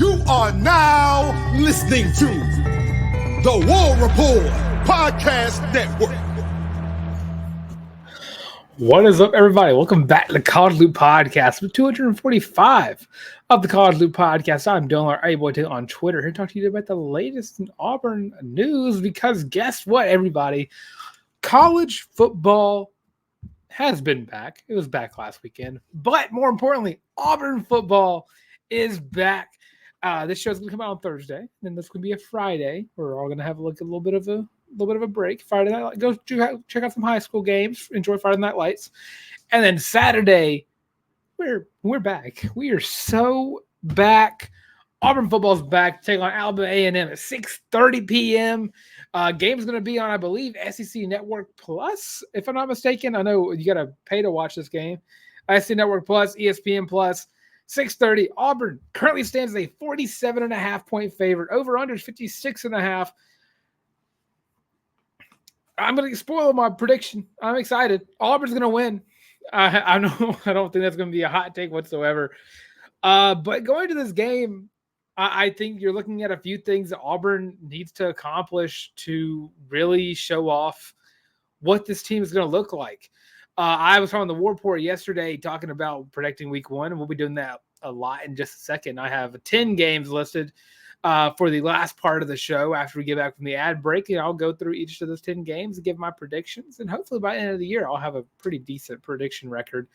You are now listening to the War Report Podcast Network. What is up, everybody? Welcome back to the College Loop Podcast with 245 of the College Loop Podcast. I'm Dylan Larck on Twitter here to talk to you about the latest in Auburn news because guess what, everybody? College football has been back. It was back last weekend. But more importantly, Auburn football is back. This show's going to come out on Thursday, and this could be a Friday. We're all going to have a little bit of a break. Friday night, go check out some high school games. Enjoy Friday Night Lights, and then Saturday, we're back. We are so back. Auburn football's back. Take on Alabama A&M at 6:30 p.m. Game's going to be on, I believe, SEC Network Plus, if I'm not mistaken. I know you got to pay to watch this game. SEC Network Plus, ESPN Plus. 6:30. Auburn currently stands as a 47.5 point favorite. Over under 56.5. I'm going to spoil my prediction. I'm excited. Auburn's going to win. I know. I don't think that's going to be a hot take whatsoever. But going to this game, I think you're looking at a few things that Auburn needs to accomplish to really show off what this team is going to look like. I was on the War Report yesterday talking about predicting week one, and we'll be doing that a lot in just a second. I have 10 games listed for the last part of the show after we get back from the ad break, and I'll go through each of those 10 games and give my predictions, and hopefully by the end of the year, I'll have a pretty decent prediction record.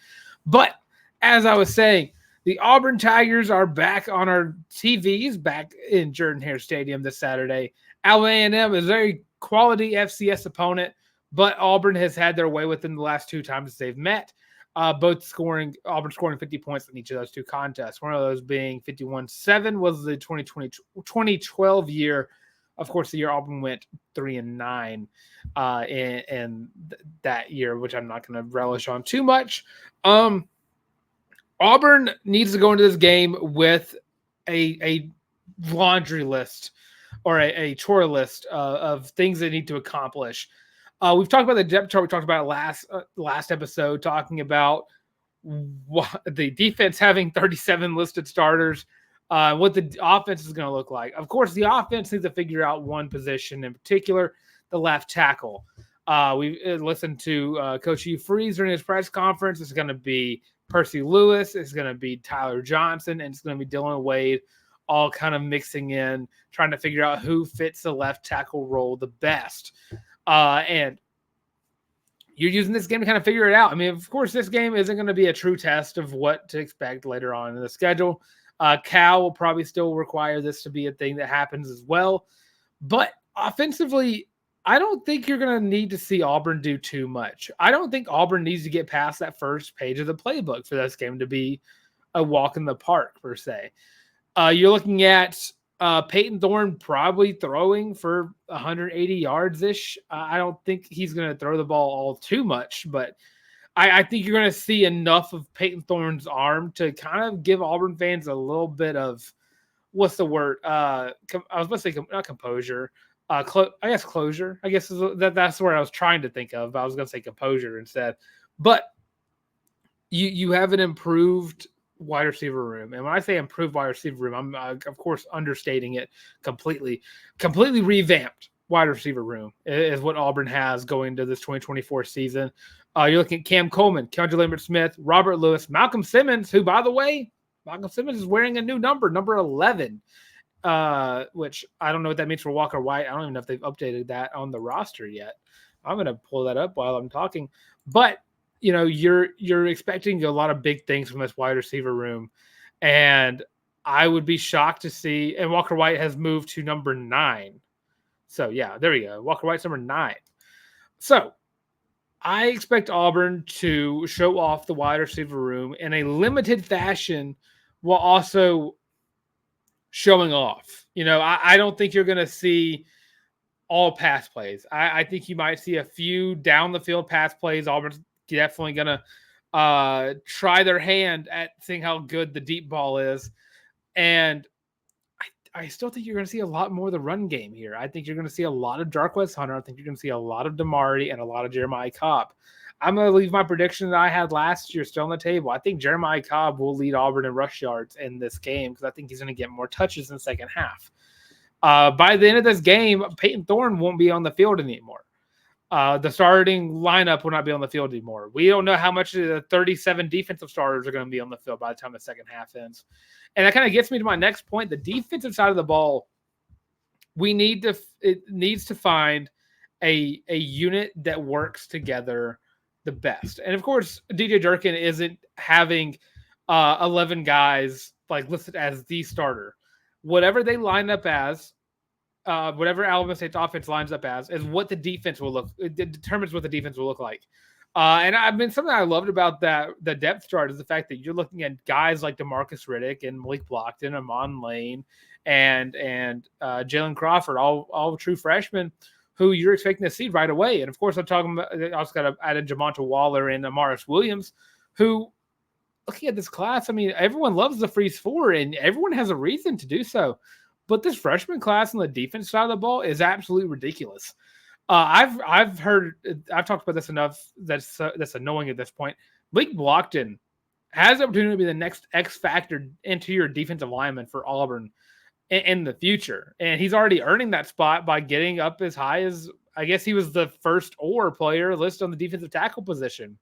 But as I was saying, the Auburn Tigers are back on our TVs, back in Jordan-Hare Stadium this Saturday. Alabama A&M is a very quality FCS opponent, but Auburn has had their way with them the last two times they've met, Auburn scoring 50 points in each of those two contests. One of those being 51-7 was the 2012 year. Of course, the year Auburn went 3-9 in that year, which I'm not going to relish on too much. Auburn needs to go into this game with a laundry list or a chore list of things they need to accomplish. We've talked about the depth chart. We talked about last episode, talking about the defense having 37 listed starters, what the offense is going to look like. Of course, the offense needs to figure out one position in particular, the left tackle. We listened to Coach Hugh Freeze during his press conference. It's going to be Percy Lewis. It's going to be Tyler Johnson, and it's going to be Dylan Wade, all kind of mixing in, trying to figure out who fits the left tackle role the best. And you're using this game to kind of figure it out. I mean, of course, this game isn't going to be a true test of what to expect later on in the schedule. Cal will probably still require this to be a thing that happens as well. But offensively, I don't think you're going to need to see Auburn do too much. I don't think Auburn needs to get past that first page of the playbook for this game to be a walk in the park, per se. You're looking at Peyton Thorne probably throwing for 180 yards-ish. I don't think he's going to throw the ball all too much, but I think you're going to see enough of Peyton Thorne's arm to kind of give Auburn fans a little bit of, what's the word? I was about to say not composure. I guess closure. I guess that's where I was trying to think of, but I was going to say composure instead. But you have an improved wide receiver room. And when I say improved wide receiver room, I'm of course understating it completely. Completely revamped wide receiver room is what Auburn has going into this 2024 season. You're looking at Cam Coleman, Keandre Lambert-Smith, Robert Lewis, Malcolm Simmons, who, by the way, Malcolm Simmons is wearing a new number 11, which I don't know what that means for Walker White. I don't even know if they've updated that on the roster yet. I'm going to pull that up while I'm talking. But you know, you're expecting a lot of big things from this wide receiver room. And I would be shocked to see, and Walker White has moved to number 9. So yeah, there you go. Walker White's number 9. So I expect Auburn to show off the wide receiver room in a limited fashion while also showing off. You know, I don't think you're going to see all pass plays. I think you might see a few down the field pass plays. Auburn's definitely going to try their hand at seeing how good the deep ball is. And I still think you're going to see a lot more of the run game here. I think you're going to see a lot of Darquez Hunter. I think you're going to see a lot of Damari and a lot of Jeremiah Cobb. I'm going to leave my prediction that I had last year still on the table. I think Jeremiah Cobb will lead Auburn in rush yards in this game because I think he's going to get more touches in the second half. By the end of this game, Peyton Thorne won't be on the field anymore. The starting lineup will not be on the field anymore. We don't know how much of the 37 defensive starters are going to be on the field by the time the second half ends. And that kind of gets me to my next point. The defensive side of the ball, it needs to find a unit that works together the best. And of course, DJ Durkin isn't having 11 guys like listed as the starter. Whatever they line up as, whatever Alabama State's offense lines up as, is what the defense will look. It determines what the defense will look like. And I mean, something I loved about the depth chart is the fact that you're looking at guys like DeMarcus Riddick and Malik Blockton, Amon Lane, and Jalen Crawford, all true freshmen who you're expecting to see right away. And of course, I'm talking about, I also got to add in Jamonta Waller and Amaris Williams, who, looking at this class, I mean, everyone loves the Freeze Four, and everyone has a reason to do so. But this freshman class on the defense side of the ball is absolutely ridiculous. I've talked about this enough that's annoying at this point. Malik Blockton has the opportunity to be the next X factor interior defensive lineman for Auburn in the future, and he's already earning that spot by getting up as high as, I guess he was the first OR player listed on the defensive tackle position.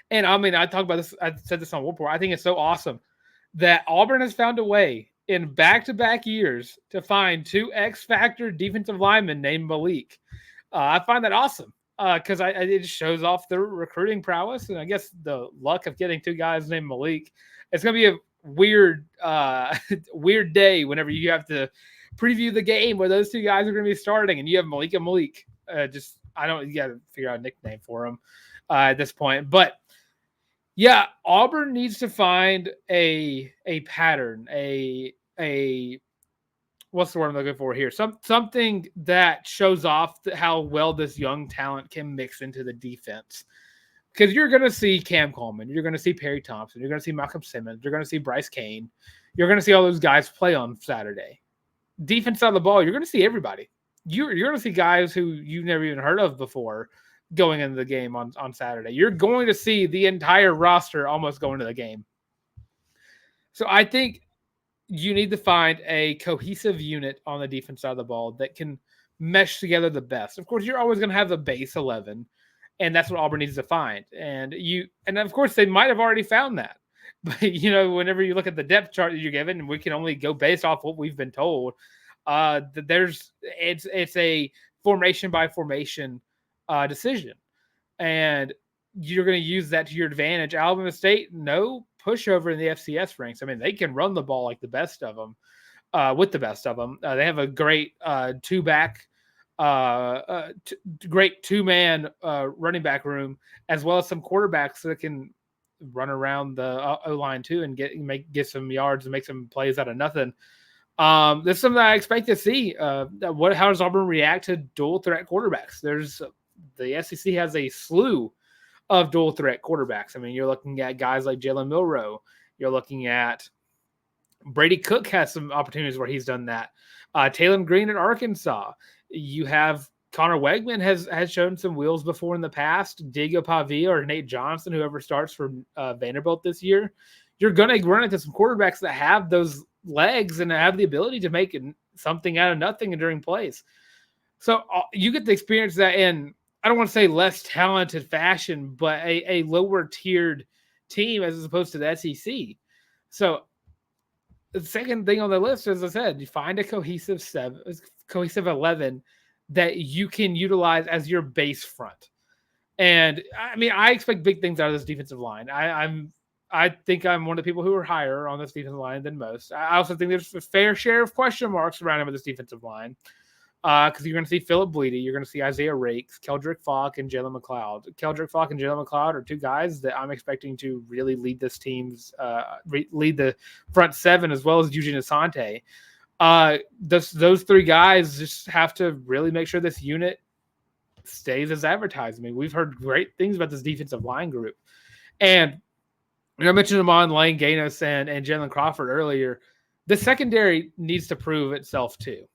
And I mean, I talked about this. I said this on Warport. I think it's so awesome that Auburn has found a way in back-to-back years to find two X-factor defensive linemen named Malik. I find that awesome because it just shows off their recruiting prowess, and I guess the luck of getting two guys named Malik. It's going to be a weird day whenever you have to preview the game where those two guys are going to be starting, and you have Malik and Malik. You got to figure out a nickname for them at this point, but. Yeah, Auburn needs to find a pattern, a what's the word I'm looking for here? Something that shows off how well this young talent can mix into the defense. Because you're going to see Cam Coleman, you're going to see Perry Thompson, you're going to see Malcolm Simmons, you're going to see Bryce Kane, you're going to see all those guys play on Saturday. Defense side of the ball, you're going to see everybody. You're going to see guys who you've never even heard of before going into the game on Saturday. You're going to see the entire roster almost going to the game. So I think you need to find a cohesive unit on the defense side of the ball that can mesh together the best. Of course, you're always going to have the base 11, and that's what Auburn needs to find. And of course, they might have already found that. But, whenever you look at the depth chart that you're given, and we can only go based off what we've been told, it's a formation by formation decision, and you're going to use that to your advantage. Alabama State, no pushover in the FCS ranks. I mean, they can run the ball like the best of them, with the best of them. They have a great great two-man running back room, as well as some quarterbacks that can run around the O-line too and get some yards and make some plays out of nothing. This is something that I expect to see. How does Auburn react to dual threat quarterbacks? The SEC has a slew of dual threat quarterbacks. I mean, you're looking at guys like Jalen Milroe. You're looking at Brady Cook has some opportunities where he's done that. Taylor Green at Arkansas. You have Connor Wegman has shown some wheels before in the past. Diego Pavia or Nate Johnson, whoever starts for Vanderbilt this year. You're going to run into some quarterbacks that have those legs and have the ability to make something out of nothing during plays. So you get to experience that in, I don't want to say less talented fashion, but a lower tiered team as opposed to the SEC. So the second thing on the list, as I said, you find a cohesive 11 that you can utilize as your base front. And I mean, I expect big things out of this defensive line. I think I'm one of the people who are higher on this defensive line than most. I also think there's a fair share of question marks around him with this defensive line. Because you're going to see Philip Bleedy, you're going to see Isaiah Rakes, Keldrick Falk, and Jalen McLeod. Keldrick Falk and Jalen McLeod are two guys that I'm expecting to really lead this team's lead the front seven, as well as Eugene Asante. Those three guys just have to really make sure this unit stays as advertised. I mean, we've heard great things about this defensive line group, and I mentioned them on Lane Gaines and Jalen Crawford earlier. The secondary needs to prove itself too.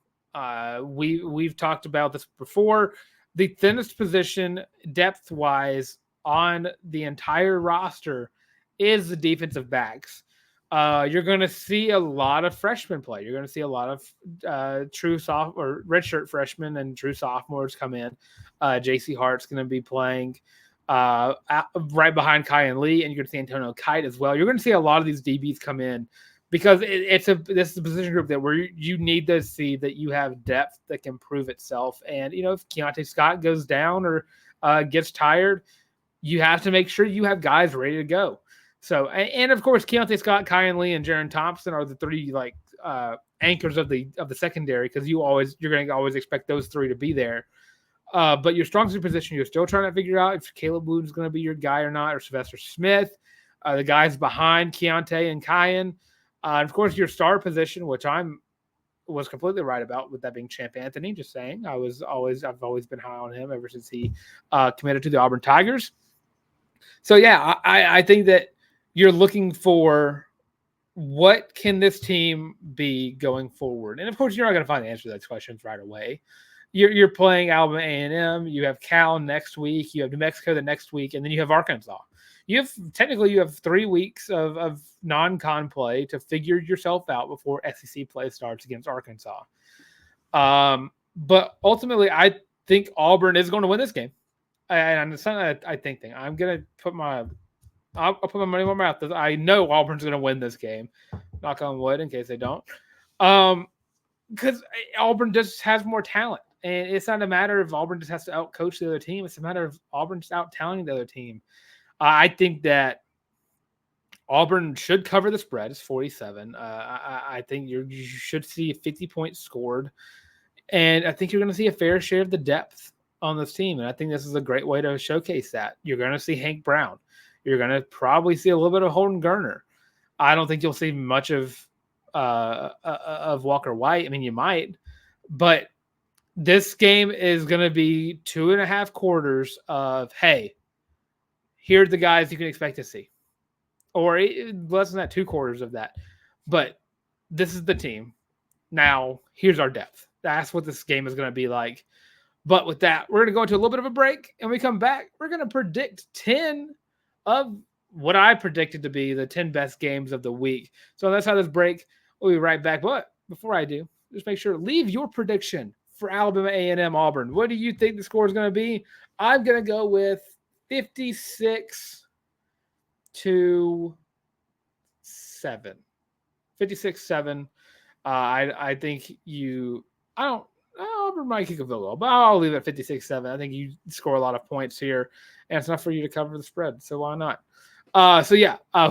We've talked about this before. the thinnest position depth-wise on the entire roster is the defensive backs. You're going to see a lot of freshmen play. You're going to see a lot of true or redshirt freshmen and true sophomores come in. J.C. Hart's going to be playing right behind Kai and Lee, and you're going to see Antonio Kite as well. You're going to see a lot of these DBs come in because this is a position group that where you need to see that you have depth that can prove itself. And if Keontae Scott goes down or gets tired, you have to make sure you have guys ready to go. So, and of course, Keontae Scott, Kyan Lee, and Jaron Thompson are the three anchors of the secondary because you're going to always expect those three to be there. But your strong suit position, you're still trying to figure out if Caleb Wood is going to be your guy or not, or Sylvester Smith, the guys behind Keontae and Kyan. And of course, your star position, which was completely right about, with that being Champ Anthony. Just saying, I've always been high on him ever since he committed to the Auburn Tigers. So yeah, I think that you're looking for what can this team be going forward, and of course, you're not going to find the answer to those questions right away. You're playing Alabama A&M. You have Cal next week. You have New Mexico the next week, and then you have Arkansas. You have 3 weeks of non-con play to figure yourself out before SEC play starts against Arkansas. But ultimately, I think Auburn is going to win this game. And it's not I think thing. I'm gonna I'll put my money where my mouth is. I know Auburn's gonna win this game. Knock on wood, in case they don't. Because Auburn just has more talent, and it's not a matter of Auburn just has to outcoach the other team. It's a matter of Auburn just out-talenting the other team. I think that Auburn should cover the spread. It's 47. I think you should see 50 points scored, and I think you're going to see a fair share of the depth on this team. And I think this is a great way to showcase that. You're going to see Hank Brown. You're going to probably see a little bit of Holden Gerner. I don't think you'll see much of Walker White. I mean, you might, but this game is going to be 2.5 quarters of, hey, here's the guys you can expect to see. Or less than that, 2 quarters of that. But this is the team. Now, here's our depth. That's what this game is going to be like. But with that, we're going to go into a little bit of a break. And when we come back, we're going to predict 10 of what I predicted to be the 10 best games of the week. So that's how this break. We'll be right back. But before I do, just make sure to leave your prediction for Alabama A&M Auburn. What do you think the score is going to be? I'm going to go with 56-7. 56-7. I think Auburn might kick a field goal, but I'll leave it at 56-7. I think you score a lot of points here, and it's enough for you to cover the spread, so why not? When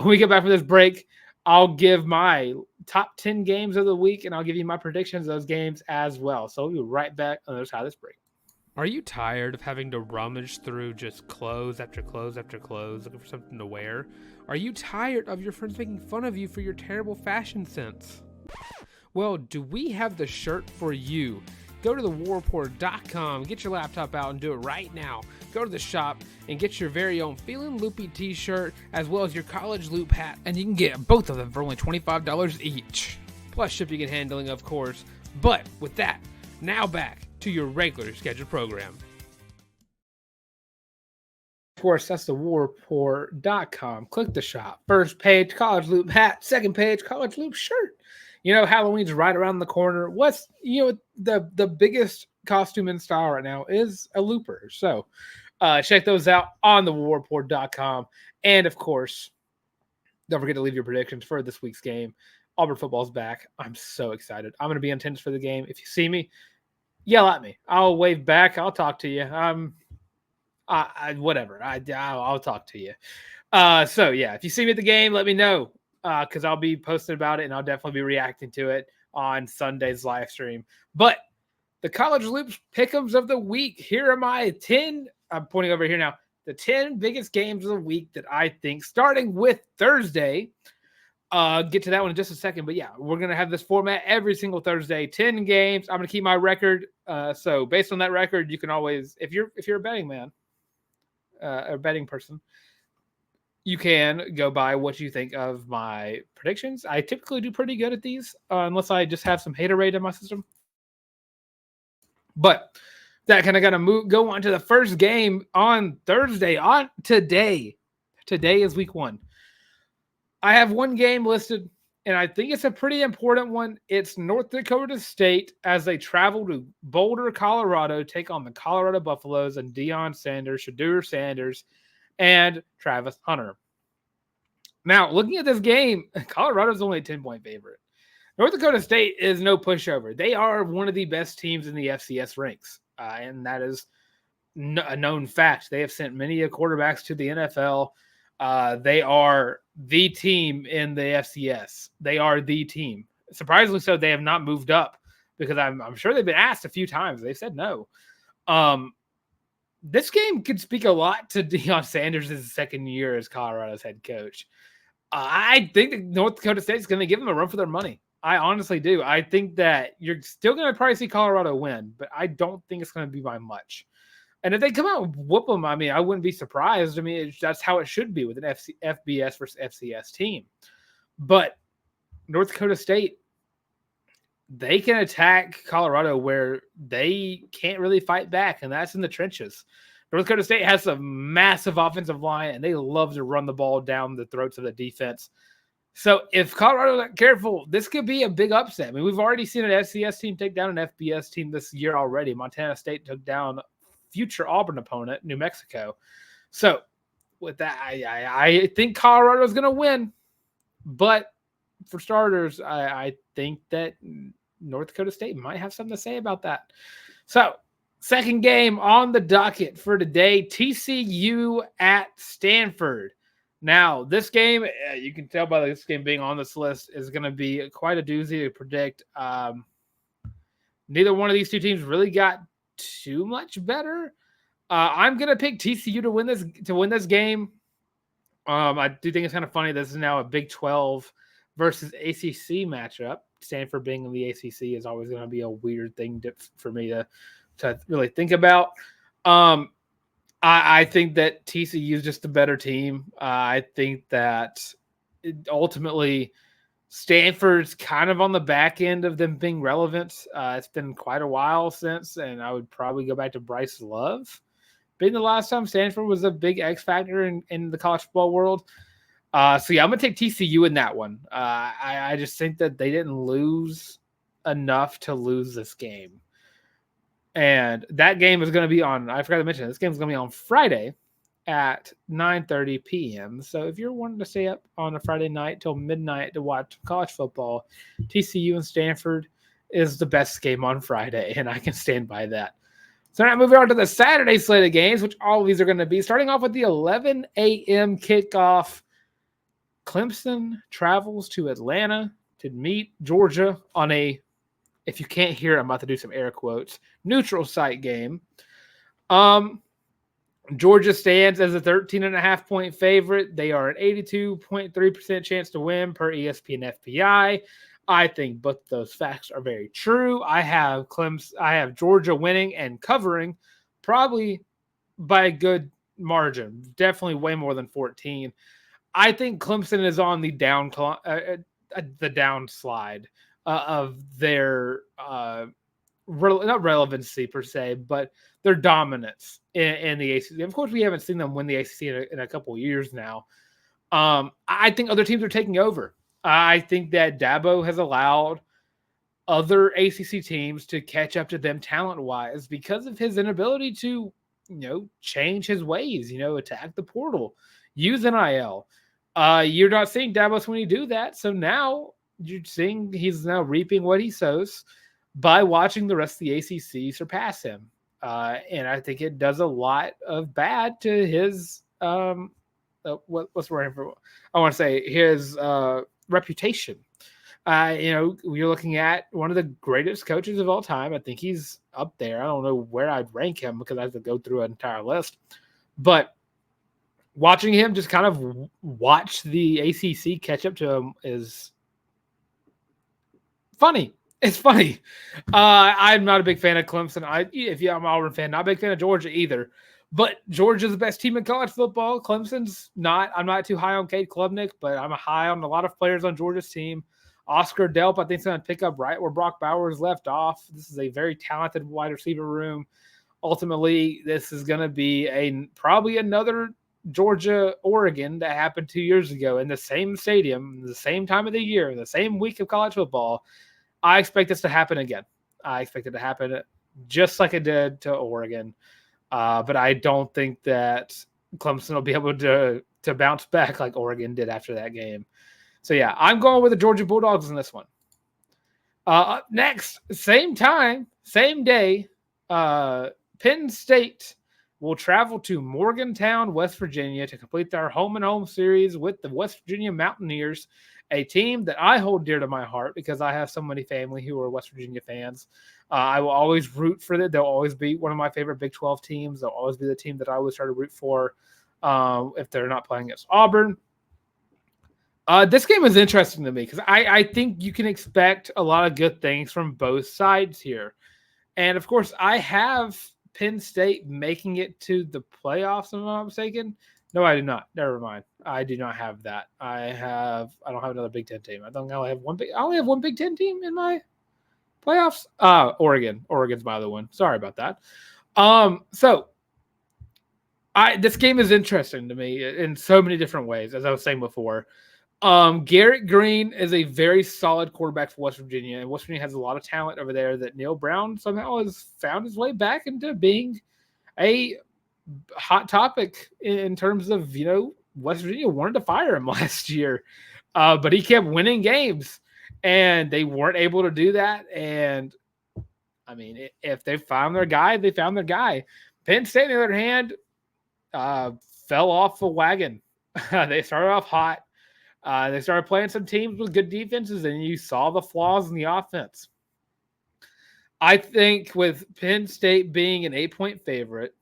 we get back from this break, I'll give my top 10 games of the week, and I'll give you my predictions of those games as well. So we'll be right back on the other side of this break. Are you tired of having to rummage through just clothes after clothes after clothes looking for something to wear? Are you tired of your friends making fun of you for your terrible fashion sense? Well, do we have the shirt for you? Go to thewarreport.com, get your laptop out and do it right now. Go to the shop and get your very own Feelin' Loopy t-shirt as well as your college loop hat, and you can get both of them for only $25 each. Plus shipping and handling, of course. But with that, now back to your regular scheduled program. Of course, that's thewarreport.com. Click the shop. First page, college loop hat. Second page, college loop shirt. Halloween's right around the corner. What's, the biggest costume in style right now is a looper. So check those out on thewarreport.com. And of course, don't forget to leave your predictions for this week's game. Auburn football's back. I'm so excited. I'm going to be in attendance for the game. If you see me, yell at me. I'll wave back. I'll talk to you. Whatever. I'll talk to you. If you see me at the game, let me know. Because I'll be posting about it and I'll definitely be reacting to it on Sunday's live stream. But the College Loops pick'ems of the week. Here are my 10. I'm pointing over here now. The 10 biggest games of the week that I think, starting with Thursday. Get to that one in just a second. But yeah, we're going to have this format every single Thursday. 10 games. I'm going to keep my record. So based on that record, you can always, if you're a betting man, a betting person, you can go by what you think of my predictions. I typically do pretty good at these, unless I just have some haterade in my system. But that kind of got to go on to the first game on Thursday. On today is week 1. I have one game listed, and I think it's a pretty important one. It's North Dakota State as they travel to Boulder, Colorado, take on the Colorado Buffaloes and Deion Sanders, Shedeur Sanders, and Travis Hunter. Now, looking at this game, Colorado's only a 10-point favorite. North Dakota State is no pushover. They are one of the best teams in the FCS ranks, and that is a known fact. They have sent many quarterbacks to the NFL. They are the team in the FCS. They are the team. Surprisingly so, they have not moved up because I'm sure they've been asked a few times. They've said no. This game could speak a lot to Deion Sanders' second year as Colorado's head coach. I think that North Dakota State is going to give them a run for their money. I honestly do. I think that you're still going to probably see Colorado win, but I don't think it's going to be by much. And if they come out and whoop them, I mean, I wouldn't be surprised. I mean, that's how it should be with an FBS versus FCS team. But North Dakota State, they can attack Colorado where they can't really fight back, and that's in the trenches. North Dakota State has a massive offensive line, and they love to run the ball down the throats of the defense. So if Colorado's not careful, this could be a big upset. I mean, we've already seen an FCS team take down an FBS team this year already. Montana State took down future Auburn opponent, New Mexico. So with that, I think Colorado is going to win. But for starters, I think that North Dakota State might have something to say about that. So second game on the docket for today, TCU at Stanford. Now, this game, you can tell by this game being on this list, is going to be quite a doozy to predict. Neither one of these two teams really got too much better. I'm going to pick TCU to win this game. I do think it's kind of funny. This is now a Big 12 versus ACC matchup. Stanford being in the ACC is always going to be a weird thing for me to really think about. I think that TCU is just a better team. I think that ultimately Stanford's kind of on the back end of them being relevant. It's been quite a while since, and I would probably go back to Bryce Love being the last time Stanford was a big X factor in the college football world. So yeah, I'm going to take TCU in that one. I just think that they didn't lose enough to lose this game. And that game is going to be on, I forgot to mention, this game is going to be on Friday at 9:30 p.m. So if you're wanting to stay up on a Friday night till midnight to watch college football, TCU and Stanford is the best game on Friday, and I can stand by that. So now moving on to the Saturday slate of games, which all of these are going to be, starting off with the 11 a.m. kickoff. Clemson travels to Atlanta to meet Georgia on a, if you can't hear, I'm about to do some air quotes, neutral site game. Georgia stands as a 13.5-point favorite. They are an 82.3% chance to win per ESPN FPI. I think both of those facts are very true. I have Georgia winning and covering probably by a good margin, definitely way more than 14. I think Clemson is on the downslide of their not relevancy per se, but their dominance in the ACC. Of course, we haven't seen them win the ACC in a couple of years now. I think other teams are taking over. I think that Dabo has allowed other ACC teams to catch up to them talent-wise because of his inability to, change his ways, attack the portal, use NIL. You're not seeing Dabo Swinney do that, so now you're seeing he's now reaping what he sows by watching the rest of the ACC surpass him. And I think it does a lot of bad to his what's the word for? I want to say his reputation. You're looking at one of the greatest coaches of all time. I think he's up there. I don't know where I'd rank him because I have to go through an entire list. But watching him just kind of watch the ACC catch up to him is funny. It's funny. I'm not a big fan of Clemson. I'm an Auburn fan, not a big fan of Georgia either. But Georgia's the best team in college football. Clemson's not. I'm not too high on Cade Klubnik, but I'm high on a lot of players on Georgia's team. Oscar Delp, I think, is going to pick up right where Brock Bowers left off. This is a very talented wide receiver room. ultimately this is going to be probably another Georgia-Oregon that happened 2 years ago in the same stadium, the same time of the year, the same week of college football. I expect this to happen again. I expect it to happen just like it did to Oregon. But I don't think that Clemson will be able to bounce back like Oregon did after that game. So, yeah, I'm going with the Georgia Bulldogs in this one. Next, same time, same day, Penn State will travel to Morgantown, West Virginia to complete their home-and-home series with the West Virginia Mountaineers, a team that I hold dear to my heart because I have so many family who are West Virginia fans. I will always root for them. They'll always be one of my favorite Big 12 teams. They'll always be the team that I always try to root for if they're not playing against Auburn. This game is interesting to me because I think you can expect a lot of good things from both sides here. And, of course, I have Penn State making it to the playoffs, if I'm not mistaken. No, I do not. Never mind. I do not have that. I don't have another Big Ten team. I only have one Big Ten team in my playoffs. Oregon. Oregon's my other one. Sorry about that. So this game is interesting to me in so many different ways, as I was saying before. Garrett Green is a very solid quarterback for West Virginia, and West Virginia has a lot of talent over there that Neil Brown somehow has found his way back into being a hot topic in terms of, West Virginia wanted to fire him last year, but he kept winning games, and they weren't able to do that. And, I mean, if they found their guy, they found their guy. Penn State, on the other hand, fell off the wagon. They started off hot. They started playing some teams with good defenses, and you saw the flaws in the offense. I think with Penn State being an 8-point favorite,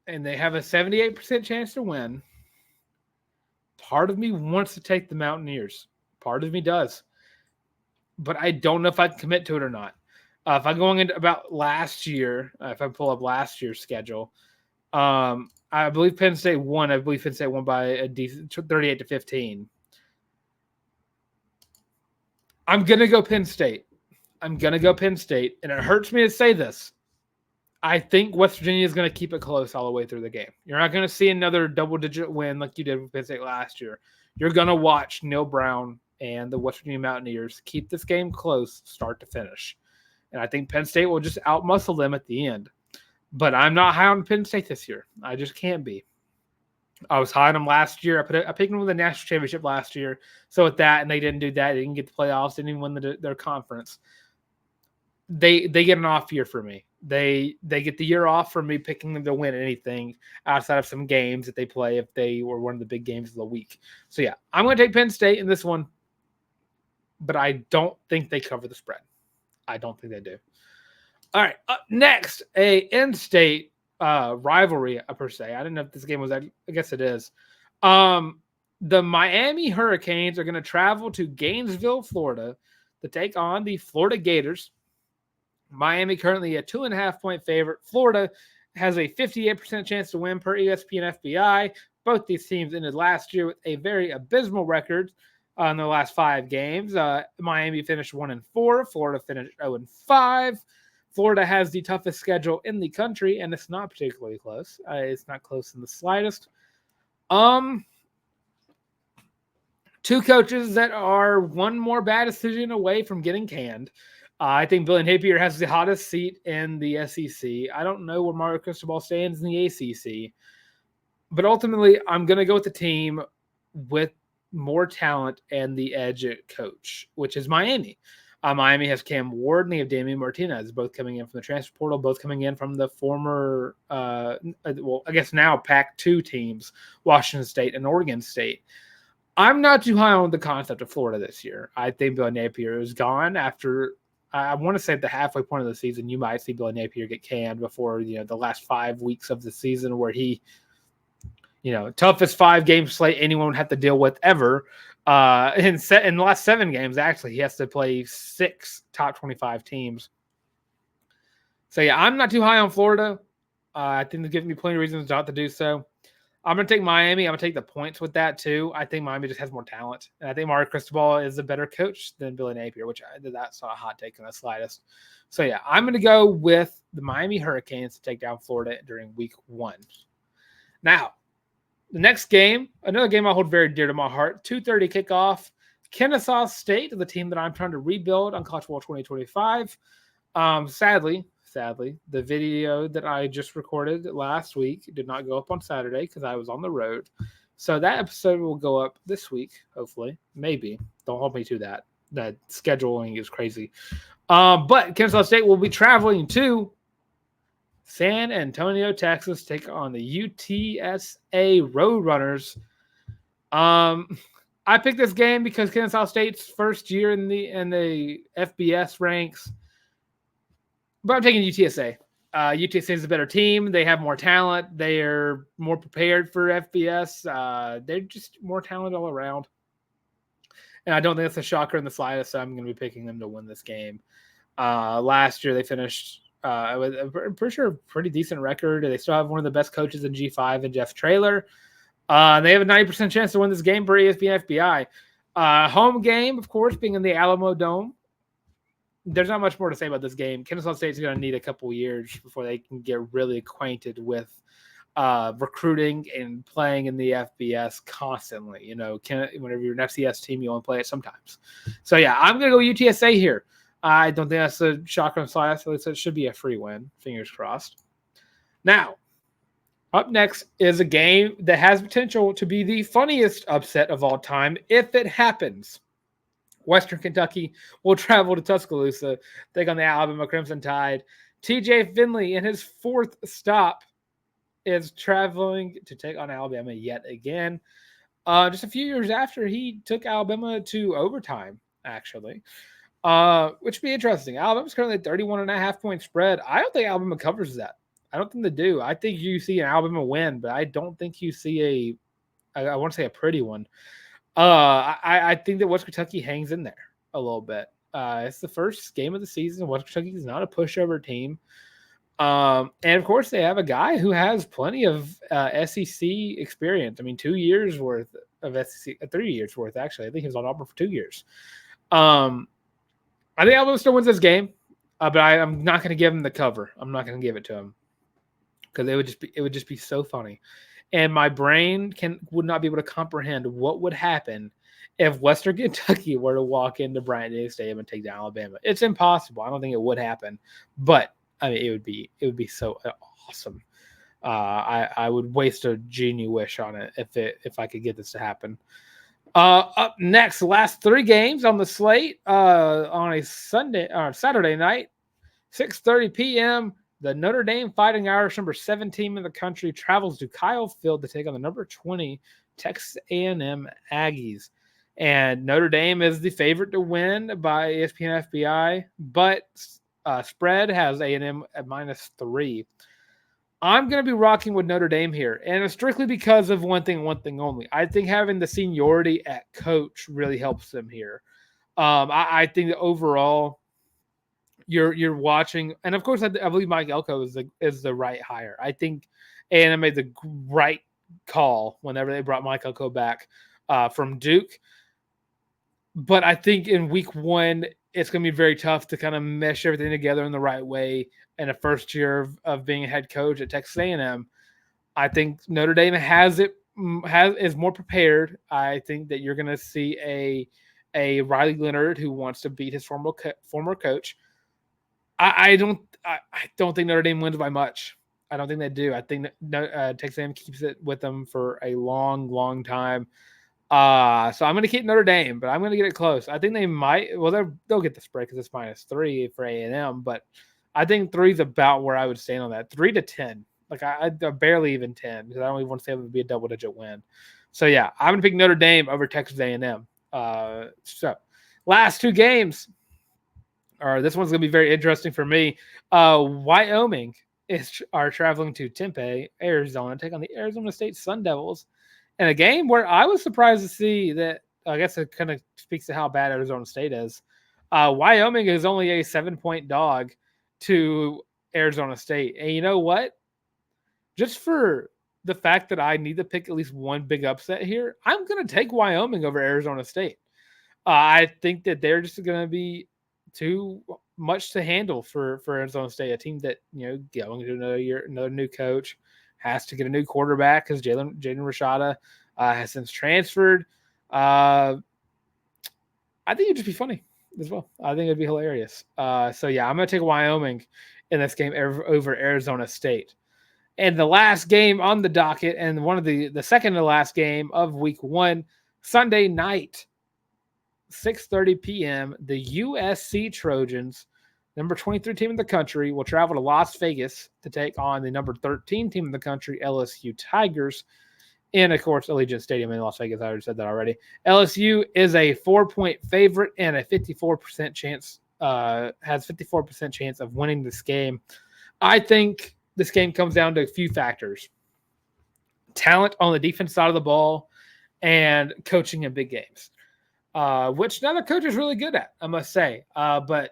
and they have a 78% chance to win, part of me wants to take the Mountaineers. Part of me does. But I don't know if I can commit to it or not. If I'm going into about last year, if I pull up last year's schedule, I believe Penn State won. I believe Penn State won by a decent 38-15. I'm going to go Penn State. And it hurts me to say this. I think West Virginia is going to keep it close all the way through the game. You're not going to see another double-digit win like you did with Penn State last year. You're going to watch Neil Brown and the West Virginia Mountaineers keep this game close start to finish. And I think Penn State will just outmuscle them at the end. But I'm not high on Penn State this year. I just can't be. I was high on them last year. I picked them with the national championship last year. So with that, and they didn't do that. They didn't get the playoffs. Didn't even win their conference. They get an off year for me. They get the year off for me picking them to win anything outside of some games that they play if they were one of the big games of the week. So yeah, I'm going to take Penn State in this one. But I don't think they cover the spread. I don't think they do. All right, up next, a in-state rivalry per se. I didn't know if this game was. I guess it is. The Miami Hurricanes are going to travel to Gainesville, Florida, to take on the Florida Gators. Miami currently a 2.5-point favorite. Florida has a 58% chance to win per ESPN FPI. Both these teams ended last year with a very abysmal record in their last 5 games. Miami finished 1-4. Florida finished 0-5. Florida has the toughest schedule in the country, and it's not particularly close. It's not close in the slightest. 2 coaches that are one more bad decision away from getting canned. I think Billy Napier has the hottest seat in the SEC. I don't know where Mario Cristobal stands in the ACC. But ultimately, I'm going to go with the team with more talent and the edge at coach, which is Miami. Miami has Cam Ward and they have Damian Martinez, both coming in from the transfer portal, both coming in from the former, I guess now Pac-2 teams, Washington State and Oregon State. I'm not too high on the concept of Florida this year. I think Billy Napier is gone after, I want to say at the halfway point of the season, you might see Billy Napier get canned before, the last 5 weeks of the season where he, toughest 5-game slate anyone would have to deal with ever. In the last 7 games, actually, he has to play 6 top 25 teams. So, yeah, I'm not too high on Florida. I think they're giving me plenty of reasons not to do so. I'm going to take Miami. I'm going to take the points with that too. I think Miami just has more talent. And I think Mario Cristobal is a better coach than Billy Napier, that's not a hot take in the slightest. So, yeah, I'm going to go with the Miami Hurricanes to take down Florida during week 1. Now, the next game, another game I hold very dear to my heart, 2:30 kickoff. Kennesaw State, the team that I'm trying to rebuild on College Football 2025. Sadly, the video that I just recorded last week did not go up on Saturday because I was on the road. So that episode will go up this week, hopefully. Maybe. Don't hold me to that. That scheduling is crazy. But Kennesaw State will be traveling to San Antonio, Texas, to take on the UTSA Roadrunners. I picked this game because Kennesaw State's first year in the FBS ranks. But I'm taking UTSA. UTSA is a better team. They have more talent. They are more prepared for FBS. They're just more talented all around. And I don't think that's a shocker in the slightest, so I'm going to be picking them to win this game. Last year, they finished with a pretty decent record. They still have one of the best coaches in G5 and Jeff Traylor. They have a 90% chance to win this game for ESPN FBI. Home game, of course, being in the Alamo Dome. There's not much more to say about this game. Kennesaw State's going to need a couple years before they can get really acquainted with recruiting and playing in the FBS constantly. Whenever you're an FCS team, you only play it sometimes. So, yeah, I'm going to go UTSA here. I don't think that's a shocker on slide, so it should be a free win. Fingers crossed. Now, up next is a game that has potential to be the funniest upset of all time if it happens. Western Kentucky will travel to Tuscaloosa, take on the Alabama Crimson Tide. TJ Finley, in his 4th stop, is traveling to take on Alabama yet again. Just a few years after he took Alabama to overtime, actually, which would be interesting. Alabama's currently 31.5 point spread. I don't think Alabama covers that. I don't think they do. I think you see an Alabama win, but I don't think you see I want to say a pretty one. I think that West Kentucky hangs in there a little bit. It's the first game of the season. West Kentucky is not a pushover team. And of course, they have a guy who has plenty of SEC experience. I mean, 2 years worth of SEC, 3 years worth, actually. I think he was on Auburn for 2 years. I think Alabama still wins this game, but I'm not going to give him the cover. I'm not going to give it to him because it would just be so funny. And my brain would not be able to comprehend what would happen if Western Kentucky were to walk into Bryant-Denny Stadium and take down Alabama. It's impossible. I don't think it would happen, but I mean, it would be so awesome. I would waste a genie wish on it if I could get this to happen. Up next, last 3 games on the slate on a Saturday night, 6:30 p.m. The Notre Dame Fighting Irish, number 7 team in the country, travels to Kyle Field to take on the number 20 Texas A&M Aggies. And Notre Dame is the favorite to win by ESPN FBI, but spread has A&M at -3. I'm going to be rocking with Notre Dame here, and it's strictly because of one thing only. I think having the seniority at coach really helps them here. I think that overall, you're watching, and of course, I believe Mike Elko is the right hire. I think A&M made the right call whenever they brought Mike Elko back from Duke. But I think in week 1, it's going to be very tough to kind of mesh everything together in the right way in a first year of being a head coach at Texas A&M. I think Notre Dame is more prepared. I think that you're going to see a Riley Leonard who wants to beat his former coach. I don't think Notre Dame wins by much. I don't think they do. I think that Texas A&M keeps it with them for a long, long time. So I'm going to keep Notre Dame, but I'm going to get it close. I think they might. Well, they'll get the spread because it's -3 for A&M, but I think 3 is about where I would stand on that. 3 to 10, like I barely even 10 because I don't even want to say it would be a double-digit win. So yeah, I'm going to pick Notre Dame over Texas A&M. So last 2 games. This one's going to be very interesting for me. Wyoming are traveling to Tempe, Arizona, take on the Arizona State Sun Devils in a game where I was surprised to see that. I guess it kind of speaks to how bad Arizona State is. Wyoming is only a 7-point dog to Arizona State. And you know what? Just for the fact that I need to pick at least one big upset here, I'm going to take Wyoming over Arizona State. I think that they're just going to be too much to handle for Arizona State, a team that, going to another year, another new coach, has to get a new quarterback because Jaden Rashada has since transferred. I think it'd just be funny as well. I think it'd be hilarious. So yeah, I'm going to take Wyoming in this game over Arizona State. And the last game on the docket, and one of the second to last game of week 1, Sunday night, 6:30 p.m., the USC Trojans, number 23 team in the country, will travel to Las Vegas to take on the number 13 team in the country, LSU Tigers, in, of course, Allegiant Stadium in Las Vegas. I already said that already. LSU is a 4-point favorite and a 54% chance, has 54% chance of winning this game. I think this game comes down to a few factors: talent on the defense side of the ball and coaching in big games, which another coach is really good at, I must say. But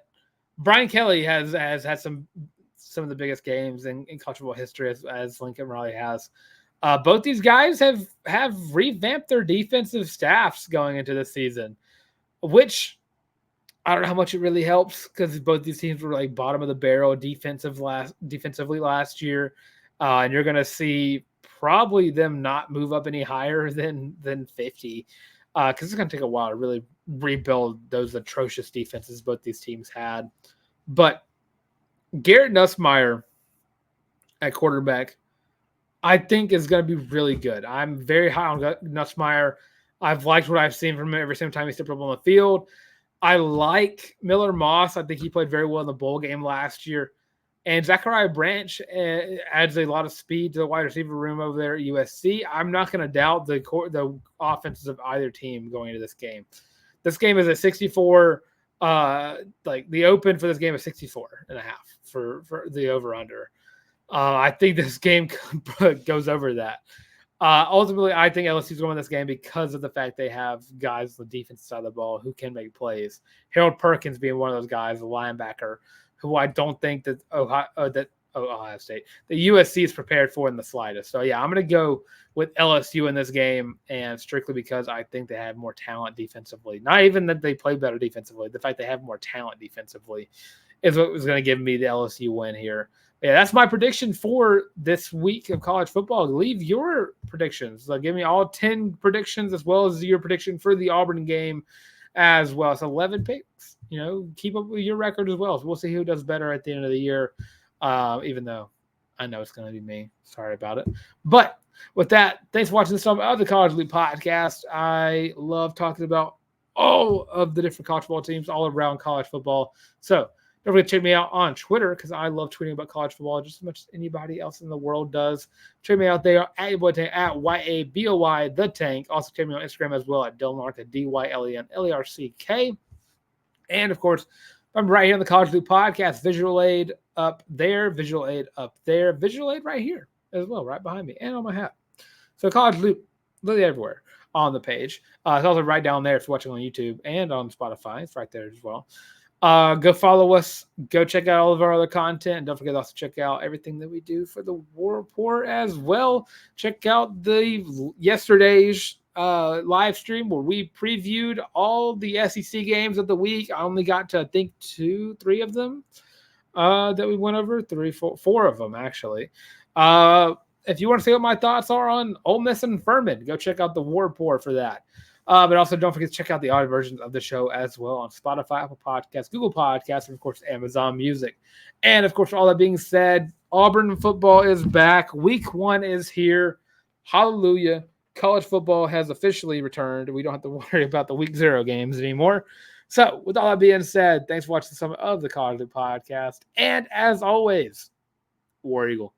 Brian Kelly has had some of the biggest games in college football history, as Lincoln Riley has. Both these guys have revamped their defensive staffs going into the season, which I don't know how much it really helps because both these teams were like bottom of the barrel defensively last year. And you're going to see probably them not move up any higher than 50 because it's going to take a while to really rebuild those atrocious defenses both these teams had. But Garrett Nussmeier at quarterback, I think, is going to be really good. I'm very high on Nussmeier. I've liked what I've seen from him every single time he stepped up on the field. I like Miller Moss. I think he played very well in the bowl game last year. And Zachariah Branch adds a lot of speed to the wide receiver room over there at USC. I'm not going to doubt the offenses of either team going into this game. This game is a 64. The open for this game is 64.5 for the over-under. I think this game goes over that. Ultimately, I think LSU's going to win this game because of the fact they have guys on the defense side of the ball who can make plays. Harold Perkins being one of those guys, the linebacker, who I don't think that Ohio State, the USC is prepared for in the slightest. So, yeah, I'm going to go with LSU in this game, and strictly because I think they have more talent defensively. Not even that they play better defensively. The fact they have more talent defensively is what was going to give me the LSU win here. Yeah, that's my prediction for this week of college football. Leave your predictions. Give me all 10 predictions as well as your prediction for the Auburn game as well. It's 11 picks. Keep up with your record as well. So we'll see who does better at the end of the year, even though I know it's going to be me. Sorry about it. But with that, thanks for watching this episode of the College League Podcast. I love talking about all of the different college football teams all around college football. So don't forget to check me out on Twitter because I love tweeting about college football just as much as anybody else in the world does. Check me out there at your boy Tank, at YABOY the Tank. Also check me on Instagram as well at Larck, at DYLENLARCK. And of course, I'm right here on the College Loop Podcast. Visual aid up there, visual aid up there, visual aid right here as well, right behind me and on my hat. So College Loop, literally everywhere on the page. It's also right down there if you're watching on YouTube and on Spotify. It's right there as well. Go follow us. Go check out all of our other content. And don't forget to also check out everything that we do for the War Report as well. Check out yesterday's live stream where we previewed all the SEC games of the week. I only got to, I think, 2-3 of them that we went over. 4 of them, actually. If you want to see what my thoughts are on Ole Miss and Furman, go check out the War Report for that. But also don't forget to check out the audio versions of the show as well on Spotify, Apple Podcasts, Google Podcasts, and of course, Amazon Music. And of course, all that being said, Auburn football is back. Week 1 is here. Hallelujah. College football has officially returned. We don't have to worry about the week 0 games anymore. So with all that being said, thanks for watching some of the College Podcast. And as always, War Eagle.